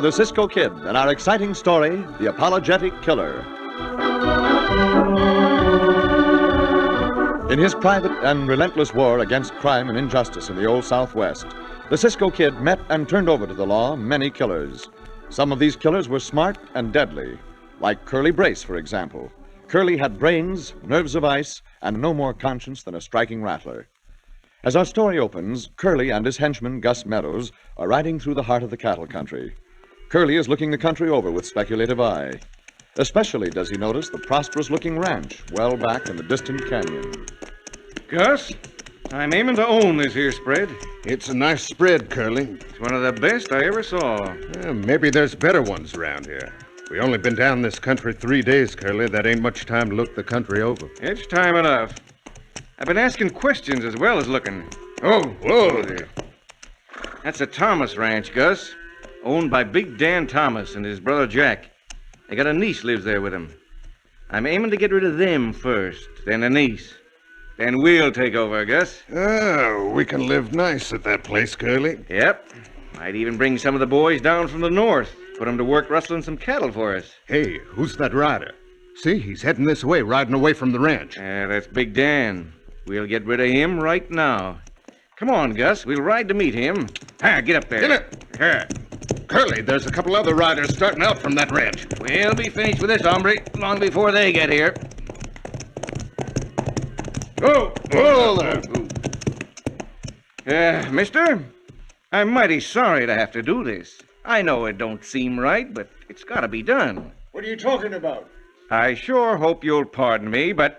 the Cisco Kid and our exciting story, The Apologetic Killer. In his private and relentless war against crime and injustice in the Old Southwest, the Cisco Kid met and turned over to the law many killers. Some of these killers were smart and deadly, like Curly Brace, for example. Curly had brains, nerves of ice, and no more conscience than a striking rattler. As our story opens, Curly and his henchman, Gus Meadows, are riding through the heart of the cattle country. Curly is looking the country over with speculative eye. Especially does he notice the prosperous-looking ranch well back in the distant canyon. Gus, I'm aiming to own this here spread. It's a nice spread, Curly. It's one of the best I ever saw. Maybe there's better ones around here. We only been down this country 3 days, Curly. That ain't much time to look the country over. It's time enough. I've been asking questions as well as looking. Oh, whoa there. That's a Thomas ranch, Gus. Owned by Big Dan Thomas and his brother Jack. They got a niece lives there with him. I'm aiming to get rid of them first, then the niece. Then we'll take over, Gus. Oh, we can live nice at that place, Curly. Yep. Might even bring some of the boys down from the north. Put them to work rustling some cattle for us. Hey, who's that rider? See, he's heading this way, riding away from the ranch. That's Big Dan. We'll get rid of him right now. Come on, Gus. We'll ride to meet him. Get up there. Get it! Here. Curly, there's a couple other riders starting out from that ranch. We'll be finished with this hombre long before they get here. Oh, whoa there. Mister, I'm mighty sorry to have to do this. I know it don't seem right, but it's got to be done. What are you talking about? I sure hope you'll pardon me, but...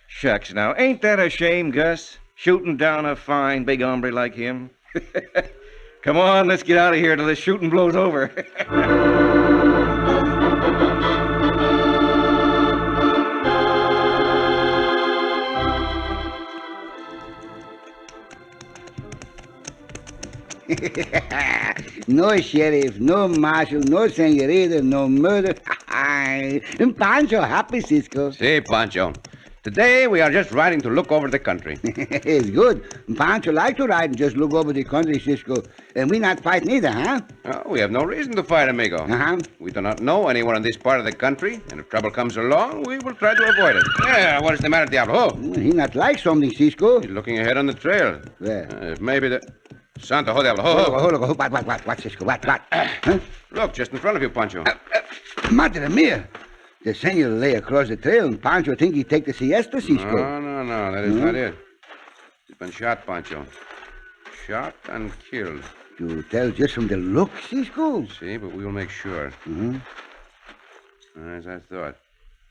Shucks, now, ain't that a shame, Gus? Shooting down a fine big hombre like him? Come on, let's get out of here till this shooting blows over. No sheriff, no marshal, no senorita, no murder. Pancho, happy, Cisco. Si, Pancho. Today we are just riding to look over the country. It's good. Pancho likes to ride and just look over the country, Cisco. And we not fight neither, huh? Oh, we have no reason to fight, amigo. Uh-huh. We do not know anyone in this part of the country, and if trouble comes along, we will try to avoid it. Yeah, what is the matter, Diablo? He not like something, Cisco. He's looking ahead on the trail. Where? Maybe the... Santa, hold, Diablo, Hold on. What, Cisco? What? Huh? Look, just in front of you, Pancho. Madre mia. The senor lay across the trail, and Pancho think he take the siesta, Cisco. No, that is not it. He's been shot, Pancho. Shot and killed. You tell just from the look, Cisco? See, but we will make sure. Mm-hmm. As I thought.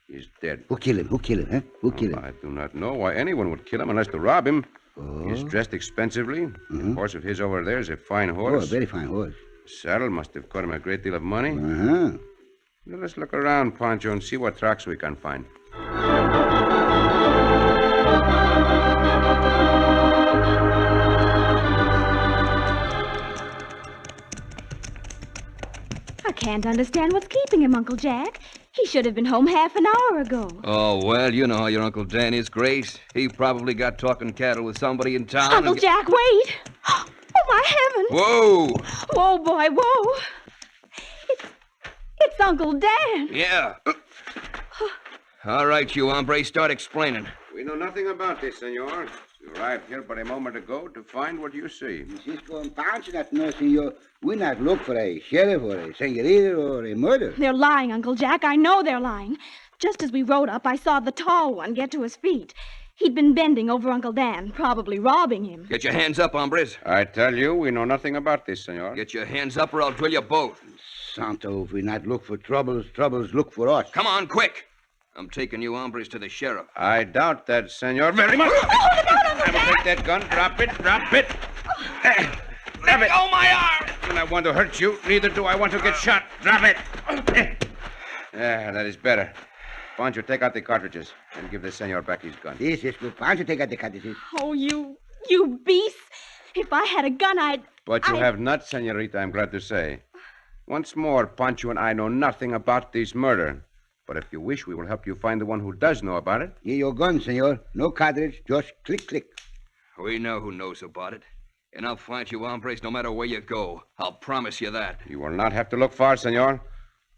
He's dead. Who kill him, huh? Who kill him? I do not know why anyone would kill him unless to rob him. Oh. He's dressed expensively. Mm-hmm. The horse of his over there is a fine horse. Oh, a very fine horse. The saddle must have cost him a great deal of money. Uh-huh. Well, let's look around, Pancho, and see what tracks we can find. I can't understand what's keeping him, Uncle Jack. He should have been home half an hour ago. Oh, well, you know how your Uncle Dan is, Grace. He probably got talking cattle with somebody in town. Uncle Jack, wait! Oh, my heavens! Whoa! Whoa, boy, whoa! It's Uncle Dan. Yeah. All right, you hombre, start explaining. We know nothing about this, senor. You arrived here but a moment ago to find what you see. Cisco and Pancho not know, senor. We not look for a sheriff or a senorita or a murder. They're lying, Uncle Jack. I know they're lying. Just as we rode up, I saw the tall one get to his feet. He'd been bending over Uncle Dan, probably robbing him. Get your hands up, hombres. I tell you, we know nothing about this, senor. Get your hands up or I'll drill you both. Santo, if we not look for troubles look for us. Come on, quick. I'm taking you hombres to the sheriff. I doubt that, senor, very much. I will take that gun. Drop it. Drop it. Oh, my arm! I do not want to hurt you. Neither do I want to get shot. Drop it. That is better. Pancho, take out the cartridges and give the senor back his gun. This is good. Pancho, take out the cartridges. Oh, you beast. If I had a gun, But you have not, senorita, I'm glad to say. Once more, Pancho and I know nothing about this murder. But if you wish, we will help you find the one who does know about it. Here your gun, senor. No cartridge, just click. We know who knows about it. And I'll find you hombres no matter where you go. I'll promise you that. You will not have to look far, senor.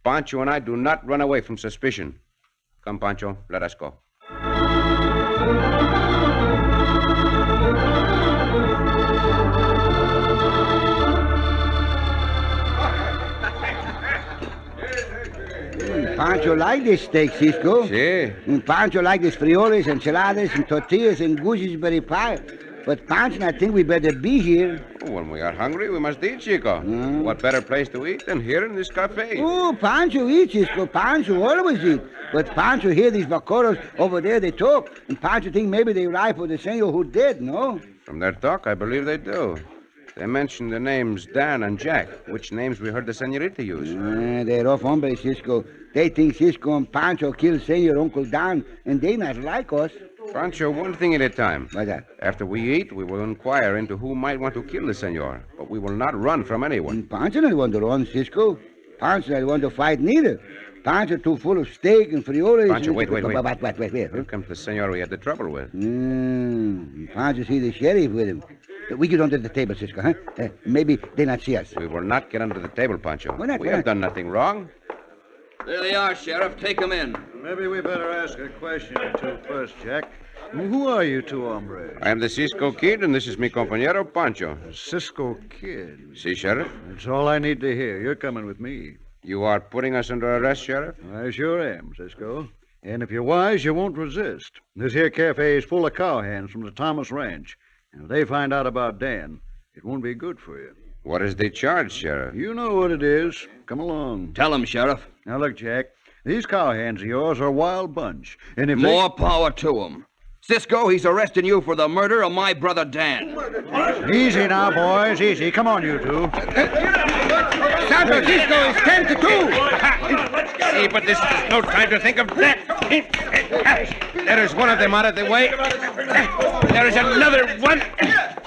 Pancho and I do not run away from suspicion. Come, Pancho, let us go. Pancho like this steak, Cisco. Si. Pancho like this frijoles, enchiladas, and tortillas, and gooseberry pie. But Pancho and I think we better be here. When we are hungry, we must eat, Chico. What better place to eat than here in this cafe? Oh, Pancho eats, Cisco. Pancho always eat. But Pancho hear these vaqueros over there, they talk. And Pancho think maybe they ride for the senor who dead, no? From their talk, I believe they do. They mentioned the names Dan and Jack, which names we heard the senorita use. They're rough hombres, Cisco. They think Cisco and Pancho killed Senor Uncle Dan, and they not like us. Pancho, one thing at a time. What's that? After we eat, we will inquire into who might want to kill the senor, but we will not run from anyone. Pancho not want to run, Cisco. Pancho not want to fight neither. Pancho too full of steak and frijoles. Pancho, wait. Wait. Here comes the senor we had the trouble with. Pancho see the sheriff with him. We get under the table, Cisco, huh? Maybe they not see us. We will not get under the table, Pancho. Why not? We have done nothing wrong. There they are, Sheriff. Take them in. Maybe we better ask a question or two first, Jack. Who are you two hombres? I am the Cisco Kid, and this is mi compañero, Pancho. Cisco Kid. See, Sheriff? That's all I need to hear. You're coming with me. You are putting us under arrest, Sheriff? I sure am, Cisco. And if you're wise, you won't resist. This here cafe is full of cowhands from the Thomas Ranch. And if they find out about Dan, it won't be good for you. What is the charge, Sheriff? You know what it is. Come along. Tell them, Sheriff. Now, look, Jack. These cowhands of yours are a wild bunch. And if More power to them. Cisco, he's arresting you for the murder of my brother Dan. Easy now, boys. Easy. Come on, you two. San Francisco is 10 to 2. See, but this is no time to think of that. There is one of them out of the way. There is another one.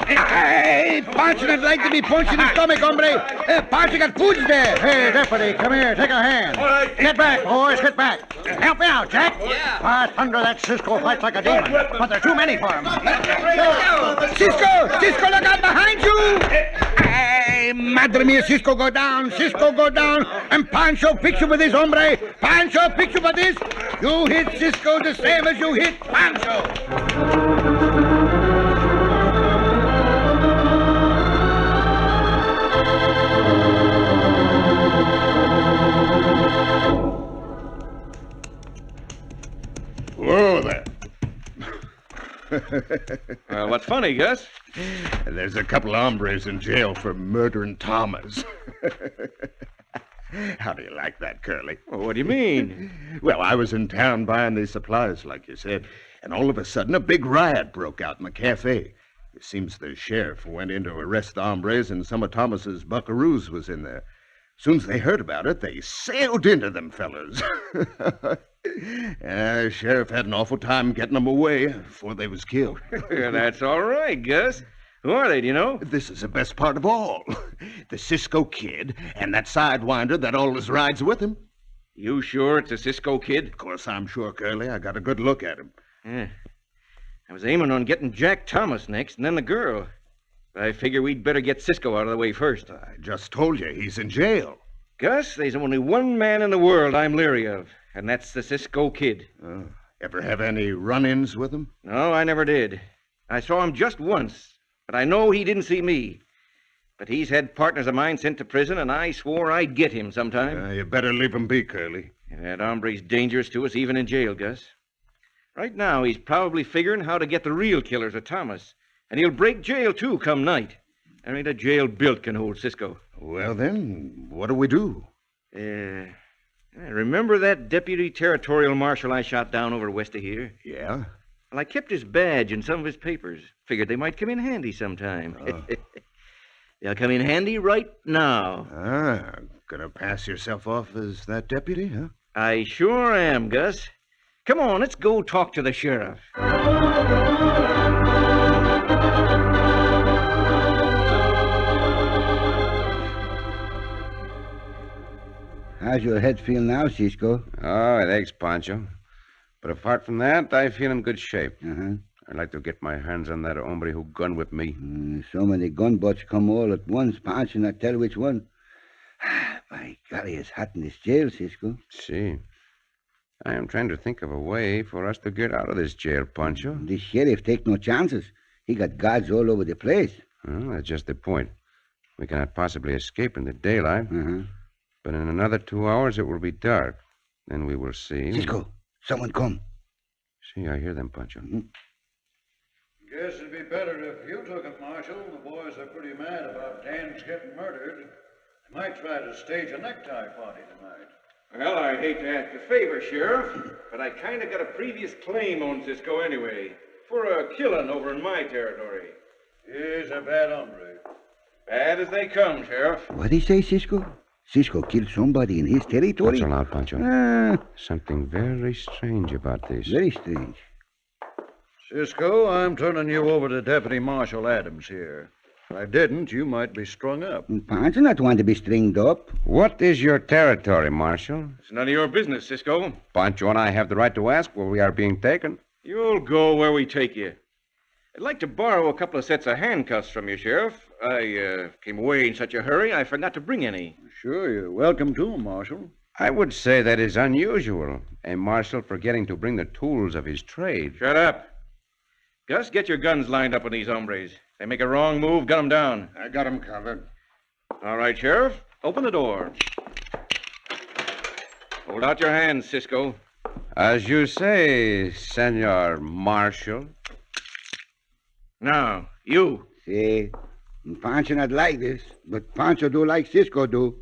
Hey, Pancho not like to be punched in the stomach, hombre. Pancho got foods there. Hey, deputy, come here. Take a hand. Get back, boys. Get back. Help me out, Jack. Yeah. By thunder, that Cisco fights like a demon. But there's too many for him. Cisco, look out behind you. Hey, madre mia, Cisco go down. And Pancho picks you with this, hombre. Pancho picks you with this. You hit Cisco the same as you hit Pancho. Whoa there. Well, what's funny, Gus? There's a couple of hombres in jail for murdering Thomas. How do you like that, Curly? Well, what do you mean? Well, I was in town buying these supplies, like you said, and all of a sudden a big riot broke out in the cafe. It seems the sheriff went in to arrest the hombres, and some of Thomas's buckaroos was in there. As soon as they heard about it, they sailed into them fellers. Sheriff had an awful time getting them away before they was killed. That's all right, Gus. Who are they, do you know? This is the best part of all. The Cisco Kid and that sidewinder that always rides with him. You sure it's a Cisco Kid? Of course, I'm sure, Curly. I got a good look at him. Yeah. I was aiming on getting Jack Thomas next and then the girl. But I figure we'd better get Cisco out of the way first. I just told you, he's in jail. Gus, there's only one man in the world I'm leery of, and that's the Cisco Kid. Ever have any run-ins with him? No, I never did. I saw him just once, but I know he didn't see me. But he's had partners of mine sent to prison, and I swore I'd get him sometime. You better leave him be, Curly. That hombre's dangerous to us even in jail, Gus. Right now, he's probably figuring how to get the real killers of Thomas. And he'll break jail, too, come night. There ain't a jail built can hold Cisco. Well, then, what do we do? Remember that deputy territorial marshal I shot down over west of here? Yeah? Well, I kept his badge and some of his papers. Figured they might come in handy sometime. They'll come in handy right now. Gonna pass yourself off as that deputy, huh? I sure am, Gus. Come on, let's go talk to the sheriff. How's your head feel now, Cisco? Oh, it aches, Pancho. But apart from that, I feel in good shape. I'd like to get my hands on that hombre who gun whipped me. So many gun butts come all at once, Pancho not tell which one. By golly, it's hot in this jail, Cisco. See. I am trying to think of a way for us to get out of this jail, Pancho. The sheriff take no chances. He got guards all over the place. Well, that's just the point. We cannot possibly escape in the daylight. But in another 2 hours, it will be dark. Then we will see. Cisco, someone come. See, I hear them, Pancho. Guess it'd be better if you took it, Marshal. The boys are pretty mad about Dan's getting murdered. They might try to stage a necktie party tonight. Well, I hate to ask a favor, Sheriff, but I kind of got a previous claim on Cisco anyway, for a killing over in my territory. He's a bad hombre. Bad as they come, Sheriff. What'd he say, Cisco? Cisco killed somebody in his territory? Not so loud, Pancho. Something very strange about this. Very strange. Cisco, I'm turning you over to Deputy Marshal Adams here. If I didn't, you might be strung up. Pancho not want to be stringed up. What is your territory, Marshal? It's none of your business, Cisco. Pancho and I have the right to ask where we are being taken. You'll go where we take you. I'd like to borrow a couple of sets of handcuffs from you, Sheriff. I came away in such a hurry, I forgot to bring any. Sure, you're welcome to them, Marshal. I would say that is unusual. A marshal forgetting to bring the tools of his trade. Shut up. Gus, get your guns lined up on these hombres. If they make a wrong move, gun them down. I got him covered. All right, Sheriff. Open the door. Hold out your hands, Cisco. As you say, Senor Marshal. Now, you. See, Pancho not like this, but Pancho do like Cisco do.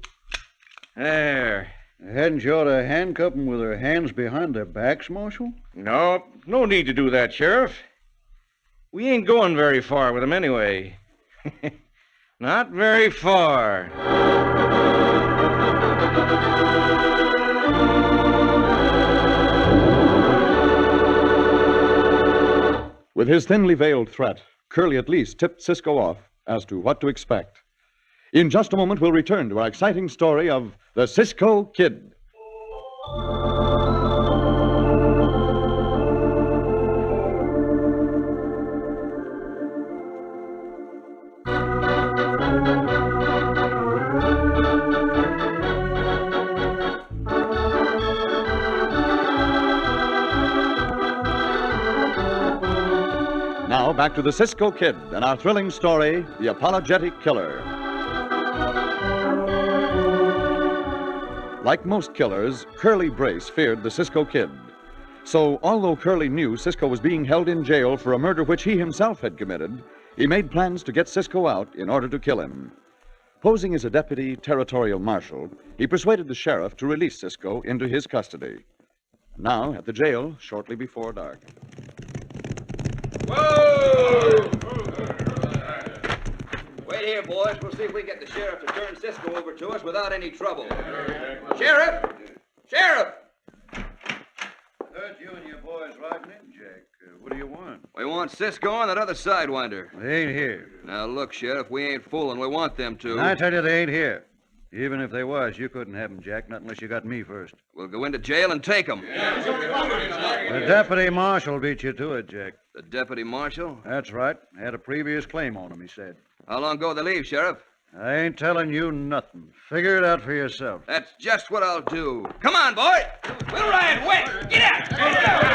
There. Hadn't you ought to handcuff them with their hands behind their backs, Marshal? No need to do that, Sheriff. We ain't going very far with them anyway. Not very far. With his thinly veiled threat, Curly at least tipped Cisco off as to what to expect. In just a moment, we'll return to our exciting story of the Cisco Kid. Now, back to the Cisco Kid and our thrilling story, The Apologetic Killer. Like most killers, Curly Brace feared the Cisco Kid. So, although Curly knew Cisco was being held in jail for a murder which he himself had committed, he made plans to get Cisco out in order to kill him. Posing as a deputy territorial marshal, he persuaded the sheriff to release Cisco into his custody. Now, at the jail, shortly before dark. Whoa! Wait here, boys. We'll see if we can get the sheriff to turn Cisco over to us without any trouble. Sheriff! Sheriff! Heard you and your boys riding in, Jack. What do you want? We want Cisco on that other sidewinder. They ain't here. Now, look, Sheriff, we ain't fooling. We want them to. And I tell you, they ain't here. Even if they was, you couldn't have them, Jack, not unless you got me first. We'll go into jail and take them. The deputy marshal beat you to it, Jack. The deputy marshal? That's right. Had a previous claim on him, he said. How long ago they leave, Sheriff? I ain't telling you nothing. Figure it out for yourself. That's just what I'll do. Come on, boy. We'll ride wet. Get out. Get out.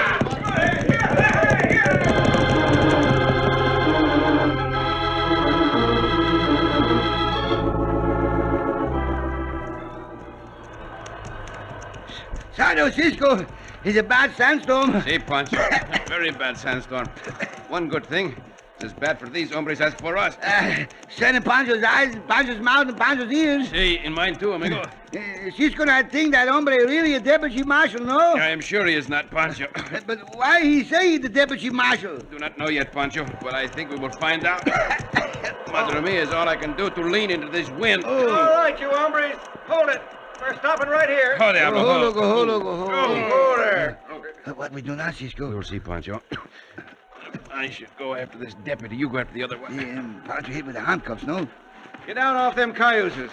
Sano, Cisco, it's a bad sandstorm. See, Pancho. Very bad sandstorm. One good thing. It's as bad for these hombres as for us. Sun in Pancho's eyes, Pancho's mouth, and Pancho's ears. See, in mine too, amigo. Cisco not think that hombre really a deputy marshal, no? I am sure he is not, Pancho. But why he say he the deputy marshal? Do not know yet, Pancho, but I think we will find out. Madre mia is all I can do to lean into this wind. All right, you hombres. Hold it. We're stopping right here. Hold it, Hold there. What we do now, Cisco? We'll see, Pancho. I should go after this deputy. You go after the other one. Pancho hit with the handcuffs, no? Get down off them cayuses.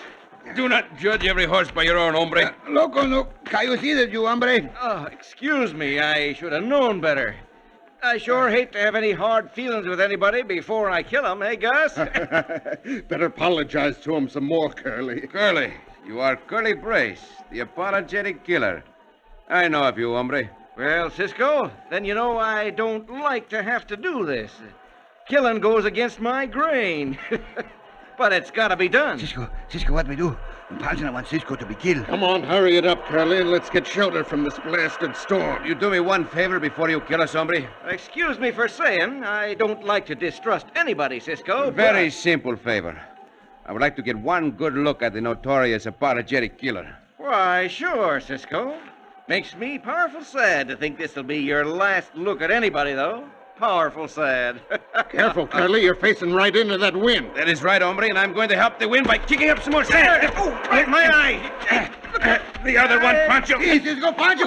Do not judge every horse by your own, hombre. Loco, no. Cayos either, you hombre. Oh, excuse me. I should have known better. I sure hate to have any hard feelings with anybody before I kill him, eh, Gus? Better apologize to him some more, Curly. Curly, you are Curly Brace, the apologetic killer. I know of you, hombre. Well, Cisco, then you know I don't like to have to do this. Killing goes against my grain. But it's got to be done. Cisco, what we do? Pancho wants Cisco to be killed. Come on, hurry it up, Curly, and let's get shelter from this blasted storm. You do me one favor before you kill us, hombre? Excuse me for saying I don't like to distrust anybody, Cisco. Very simple favor. I would like to get one good look at the notorious apologetic killer. Why, sure, Cisco. Makes me powerful sad to think this'll be your last look at anybody, though. Powerful sad. Careful, Curly, you're facing right into that wind. That is right, hombre, and I'm going to help the wind by kicking up some more sand. Oh, right, my eye. The other one, Pancho. Yes, Cisco, Pancho.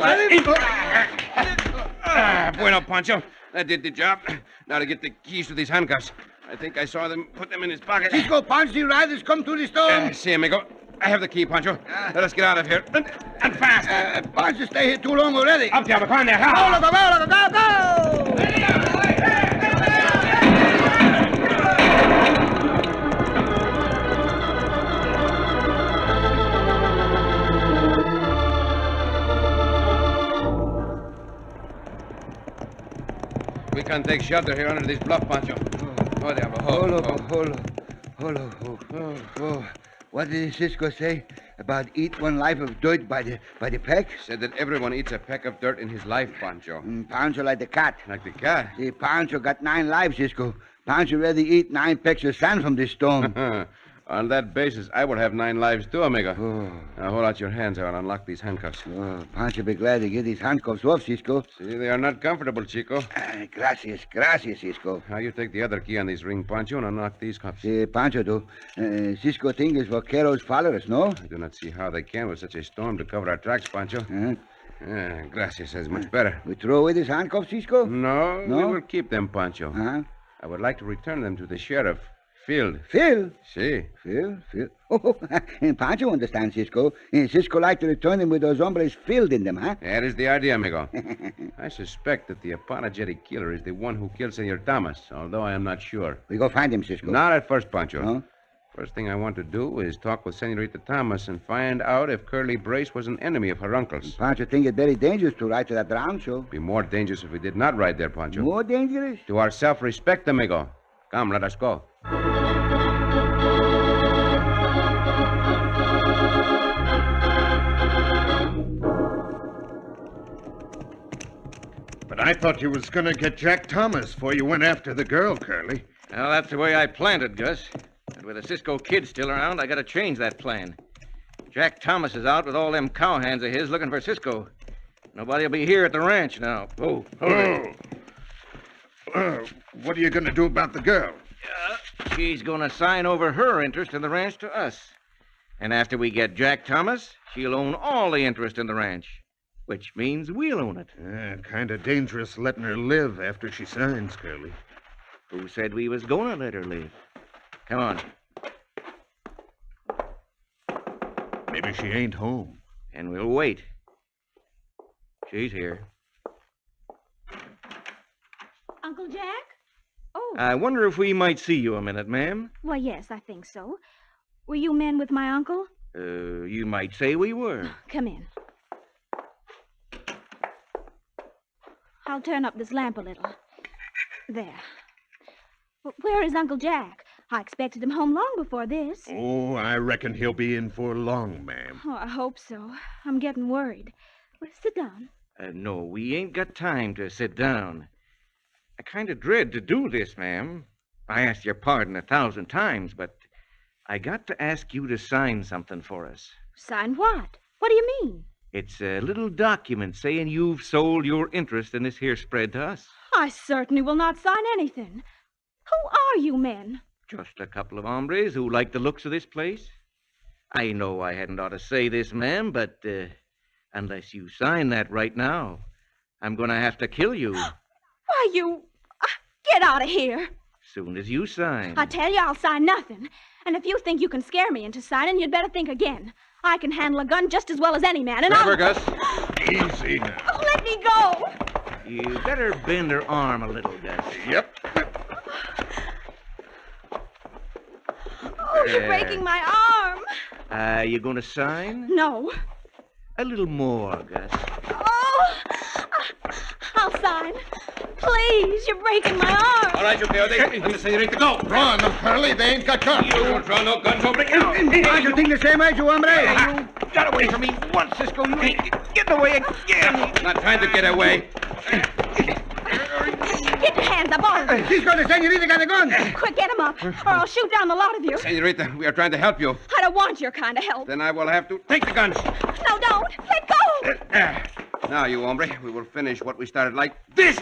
Bueno, Pancho. That did the job. Now to get the keys to these handcuffs. I think I saw them put them in his pocket. Cisco, Pancho, the riders come through the storm. See, amigo. I have the key, Pancho. Let us get out of here. And fast. Pancho, stay here too long already. Up, Diablo. Come on there. Go! We can take shelter here under this bluff, Pancho. Oh, Diablo. Oh. What did Cisco say about eat one life of dirt by the peck? Said that everyone eats a peck of dirt in his life, Pancho. Pancho like the cat. Like the cat? See, Pancho got 9 lives, Cisco. Pancho ready eat 9 pecks of sand from this storm. On that basis, I will have 9 lives too, amigo. Now hold out your hands. I will unlock these handcuffs. Pancho be glad to get these handcuffs off, Cisco. See, they are not comfortable, Chico. Gracias, Cisco. Now you take the other key on this ring, Pancho, and unlock these cuffs. See, Pancho do. Cisco think is vaqueros followers, no? I do not see how they can with such a storm to cover our tracks, Pancho. Gracias, that's much Uh-huh. better. We throw away these handcuffs, Cisco? No, No? we will keep them, Pancho. Uh-huh. I would like to return them to the sheriff. Field. Phil? See. Phil? Oh, and Pancho understands, Cisco. Cisco like to return them with those hombres filled in them, huh? That is the idea, amigo. I suspect that the apologetic killer is the one who killed Senor Thomas, although I am not sure. We go find him, Cisco. Not at first, Pancho. Huh? First thing I want to do is talk with Senorita Thomas and find out if Curly Brace was an enemy of her uncle's. Pancho think it very dangerous to ride to that rancho. Be more dangerous if we did not ride there, Pancho. More dangerous? To our self-respect, amigo. Come, let us go. But I thought you was going to get Jack Thomas before you went after the girl, Curly. Well, that's the way I planned it, Gus. But with the Cisco Kid still around, I gotta change that plan. Jack Thomas is out with all them cowhands of his looking for Cisco. Nobody'll be here at the ranch now. Oh, hold it. What are you going to do about the girl? She's gonna sign over her interest in the ranch to us. And after we get Jack Thomas, she'll own all the interest in the ranch. Which means we'll own it. Kind of dangerous letting her live after she signs, Curly. Who said we was gonna let her live? Come on. Maybe she ain't home. And we'll wait. She's here. Uncle Jack? Oh. I wonder if we might see you a minute, ma'am. Why, yes, I think so. Were you men with my uncle? You might say we were. Come in. I'll turn up this lamp a little. There. Where is Uncle Jack? I expected him home long before this. Oh, I reckon he'll be in for long, ma'am. Oh, I hope so. I'm getting worried. Well, sit down. No, we ain't got time to sit down. I kind of dread to do this, ma'am. I asked your pardon 1,000 times, but I got to ask you to sign something for us. Sign what? What do you mean? It's a little document saying you've sold your interest in this here spread to us. I certainly will not sign anything. Who are you men? Just a couple of hombres who like the looks of this place. I know I hadn't ought to say this, ma'am, but unless you sign that right now, I'm going to have to kill you. Why, you... get out of here. Soon as you sign. I tell you, I'll sign nothing. And if you think you can scare me into signing, you'd better think again. I can handle a gun just as well as any man, and Never, Gus. Easy now. Oh, let me go. You better bend her arm a little, Gus. Yep. Oh, you're breaking my arm. You gonna sign? No. A little more, Gus. Oh, I'll sign. Please, you're breaking my arm. All right, you coyote. Let the senorita go. Run, Curly. They ain't got guns. You don't draw no guns over here. You think the same as you, hombre? You got away from me once, Cisco. You ain't getting away again. Not trying to get away. Get your hands up, all of you. Cisco, the senorita got a gun. Quick, get him up, or I'll shoot down the lot of you. Senorita, we are trying to help you. I don't want your kind of help. Then I will have to take the guns. No, don't. Let go. Now, you hombre, we will finish what we started like this.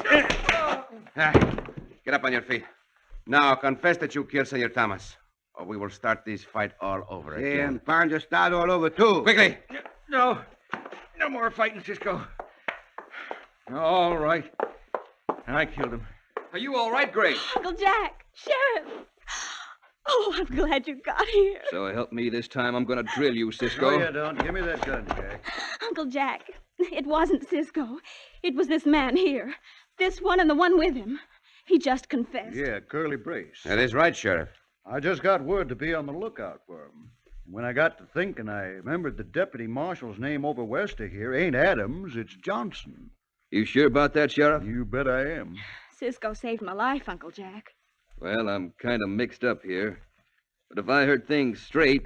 Get up on your feet. Now, confess that you killed Senor Thomas, or we will start this fight all over again. And Pancho start all over, too. Quickly. No more fighting, Cisco. All right. I killed him. Are you all right, Grace? Uncle Jack, Sheriff. Oh, I'm glad you got here. So help me this time. I'm going to drill you, Cisco. No, you don't. Give me that gun, Jack. Uncle Jack, it wasn't Cisco. It was this man here. This one and the one with him. He just confessed. Yeah, Curly Brace. That is right, Sheriff. I just got word to be on the lookout for him. When I got to thinking, I remembered the deputy marshal's name over west of here ain't Adams, it's Johnson. You sure about that, Sheriff? You bet I am. Cisco saved my life, Uncle Jack. Well, I'm kind of mixed up here. But if I heard things straight,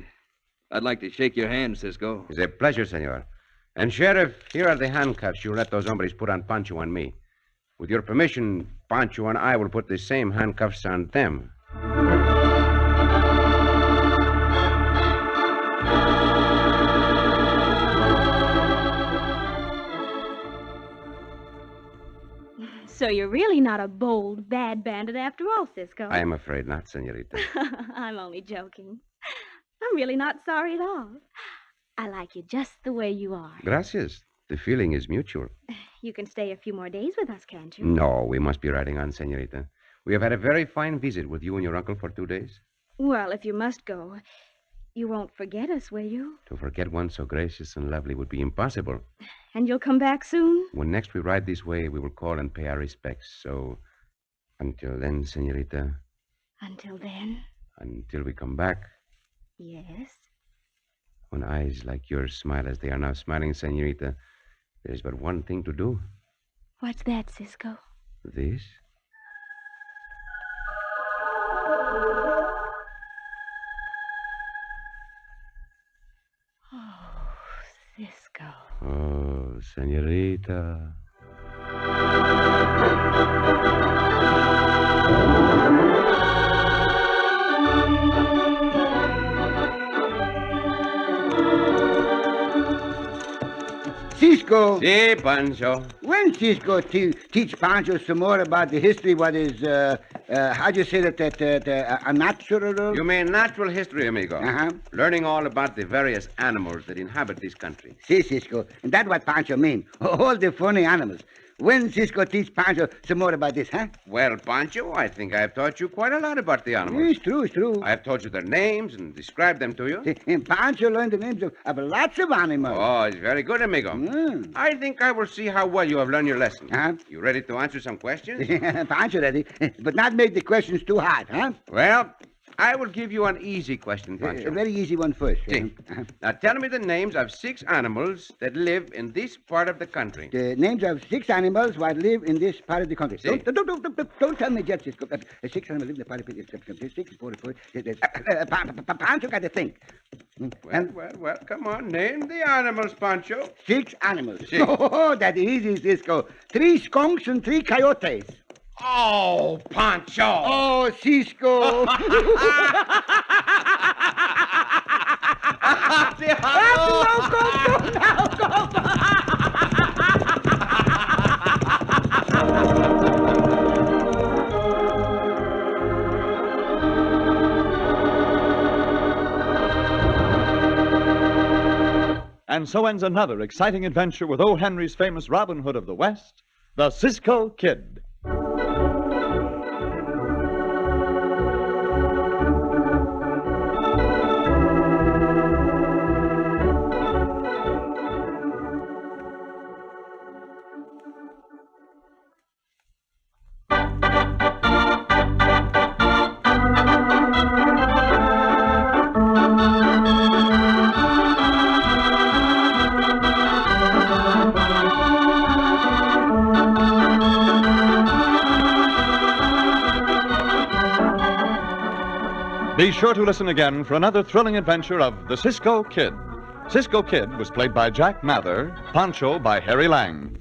I'd like to shake your hand, Cisco. It's a pleasure, senor. And, Sheriff, here are the handcuffs you let those hombres put on Pancho and me. With your permission, Pancho and I will put the same handcuffs on them. So you're really not a bold, bad bandit after all, Cisco. I am afraid not, senorita. I'm only joking. I'm really not sorry at all. I like you just the way you are. Gracias. The feeling is mutual. You can stay a few more days with us, can't you? No, we must be riding on, senorita. We have had a very fine visit with you and your uncle for 2 days. Well, if you must go, you won't forget us, will you? To forget one so gracious and lovely would be impossible. And you'll come back soon? When next we ride this way, we will call and pay our respects. So, until then, senorita, Until then? until we come back, Yes. when eyes like yours smile as they are now smiling, senorita, there is but one thing to do. What's that, Cisco? This. Oh, Cisco. Oh, senorita. Cisco. Si, Pancho. When Cisco teach Pancho some more about the history, what is, how'd you say that, a natural? You mean natural history, amigo. Uh-huh. Learning all about the various animals that inhabit this country. See, Cisco, and that's what Pancho mean. All the funny animals. When Cisco teach Pancho some more about this, huh? Well, Pancho, I think I have taught you quite a lot about the animals. It's true, it's true. I have told you their names and described them to you. And Pancho learned the names of lots of animals. Oh, it's very good, amigo. Mm. I think I will see how well you have learned your lesson. Huh? You ready to answer some questions? Pancho ready, but not make the questions too hard, huh? Well, I will give you an easy question, Pancho. A very easy one first. Si. Now, tell me the names of 6 animals that live in this part of the country. The names of 6 animals that live in this part of the country. Si. Don't tell me just Cisco. 6 animals live in the part of the country. 6, 4. Pancho got to think. Well, come on. Name the animals, Pancho. 6 animals. Si. Oh, that's easy, Cisco. 3 skunks and 3 coyotes. Oh, Pancho. Oh, Cisco. And so ends another exciting adventure with O. Henry's famous Robin Hood of the West, the Cisco Kid. Be sure to listen again for another thrilling adventure of the Cisco Kid. Cisco Kid was played by Jack Mather, Pancho by Harry Lang.